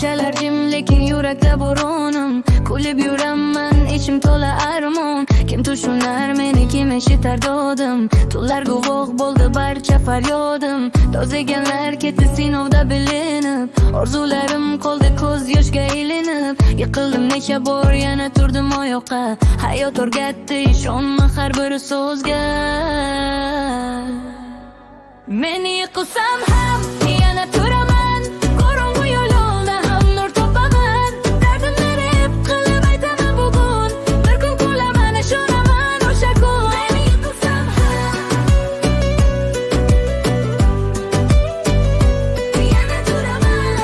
Ko'chalar jim lekin yurakda bo'ronim. Kulib yuraman ichim to'la armon. Kim tushunar meni, kim eshitar dodim. Tunlar guvoh bo'ldi barcha faryodim. To'ziganlar ketdi sinovda bilinib. Orzularim qoldi ko'z yoshga ilinib. Yiqildim necha bor, yana turdim oyoqqa. Hayot o'rgatdi, ishonma har bir so'zga. Meni yiqilsam ham yana turaman. Qorong'u yo'lda ham nur topaman. Dardimni hep qilib aytaman bugun. Bir kun kulaman, ishonaman o'sha kun. Meni yiqilsam ham yana turaman.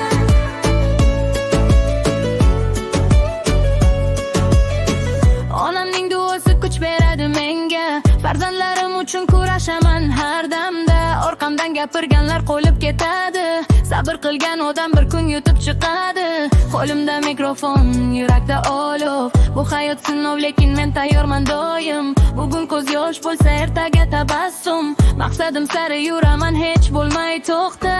Onamning duosi kuch beradi menga. Farzandlarim uchun kurashaman har damda. Orqamdan gapirganlar qo'lib ketadi. Sabr qilgan odam bir kun yutib chiqadi. Qo'limda mikrofon, yurakda olov. Bu hayot sinov, lekin men tayyorman doim. Bugun ko'z yosh bo'lsa, ertaga tabassum. Maqsadim sari yuraman, hech bo'lmay to'xta.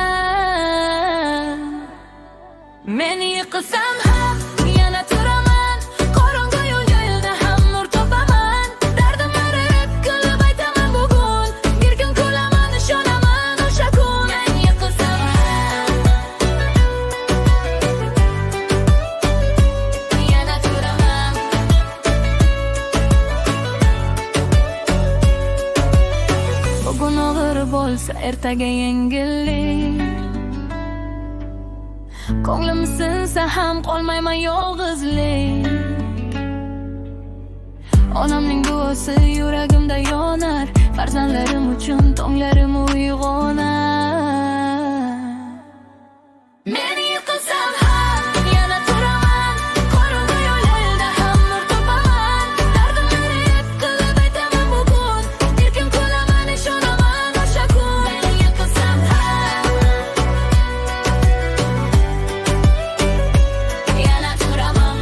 Meni yiqilsam ham yana turaman. Qorong'u yo'lda ham nur topaman. Dardimni hep qilib aytaman bugun. Bir kun kulaman, ishonaman o'sha kun. Men yiqilsam ham yana turaman. Bugun og'ir bo'lsa, ertaga yengillik. Ko'nglim sinsa ham qolmayman yolg'izlik. Onamning duosi yuragimda yonar. Farzandlarim uchun tonglarim uyg'onar. Meni yiqilsam ham yana turaman. Qorong'u yo'lda ham nur topaman. Dardimni hep qilib aytaman bugun. Bir kun kulaman, ishonaman o'sha kun. Meni yiqilsam ham yana turaman.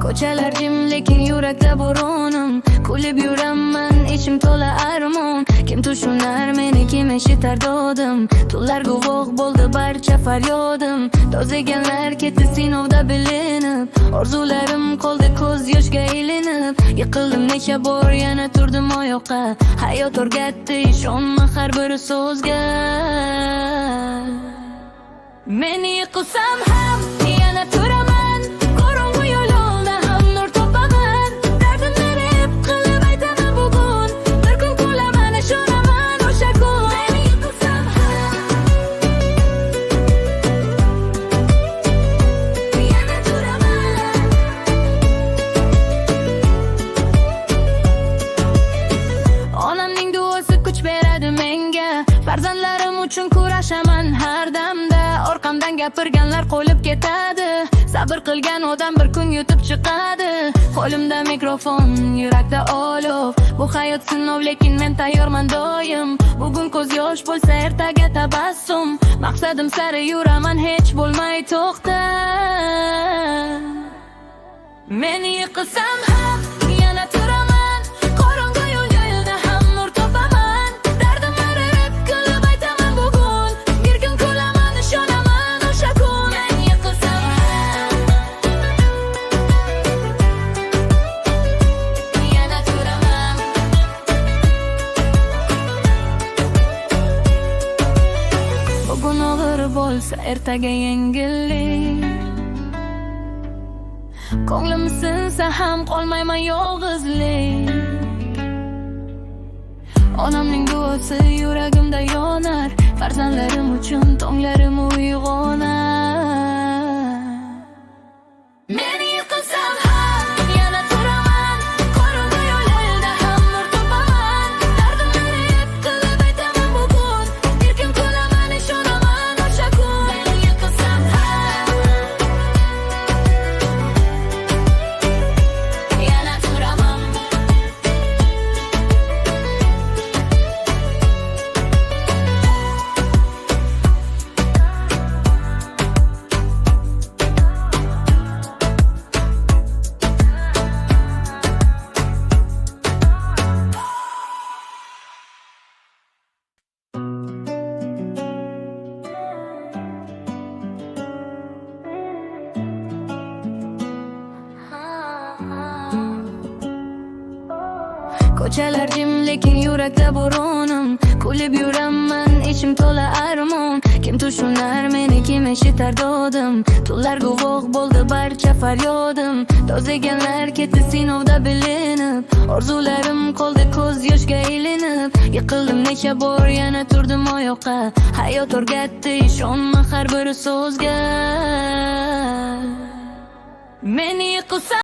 Ko'chalar jim lekin yurakda bo'ronim. Kulib yuraman ichim to'la armon. Kim tushunar meni, kim eshitar dodim. Tunlar guvoh bo'ldi barcha faryodim. To'ziganlar ketdi sinovda bilinib. Orzularim qoldi ko'z yoshga ilinib. Yiqildim necha bor, yana turdim oyoqqa. Hayot o'rgatdi, ishonma har bir so'zga. Meni yiqilsam ham yana turaman. Qorong'u yo'lda ham nur topaman. Dardimni hep qilib aytaman bugun. Bir kun kulaman, ishonaman o'sha kun. Meni yiqilsam ham yana turaman. Onamning duosi kuch beradi menga. Farzandlarim uchun kurashaman har damda. Orqamdan gapirganlar qo'lib ketadi. Sabr qilgan odam bir kun yutib chiqadi. Qo'limda mikrofon, yurakda olov. Bu hayot sinov, lekin men tayyorman doim. Bugun ko'z yosh bo'lsa, ertaga tabassum. Maqsadim sari yuraman, hech bo'lmay to'xta. Meni yiqilsam ham yana turaman. Qorong'u yo'lda ham nur topaman. Dardimni hep qilib aytaman bugun. Bir kun kulaman, ishonaman o'sha kun. Men yiqilsam ham yana turaman. Bugun og'ir bo'lsa, ertaga yengillik. Ko'nglim sinsa ham qolmayman yolg'izlik. Onamning duosi yuragimda yonar. Farzandlarim uchun tonglarim uyg'onar. Meni yiqilsam ham yana turaman. Qorong'u yo'lda ham nur topaman. Dardimni hep qilib aytaman bugun. Bir kun kulaman, ishonaman o'sha kun. Meni yiqilsam ham Ko'chalar jim lekin yurakda bo'ronim. Kulib yuraman ichim to'la armon. Kim tushunar meni, kim eshitar dodim. Tunlar guvoh bo'ldi barcha faryodim. To'ziganlar ketdi sinovda bilinib. Orzularim qoldi ko'z yoshga ilinib. Yiqildim necha bor, yana turdim oyoqqa. Hayot o'rgatdi, ishonma har bir so'zga. Meni yiqilsa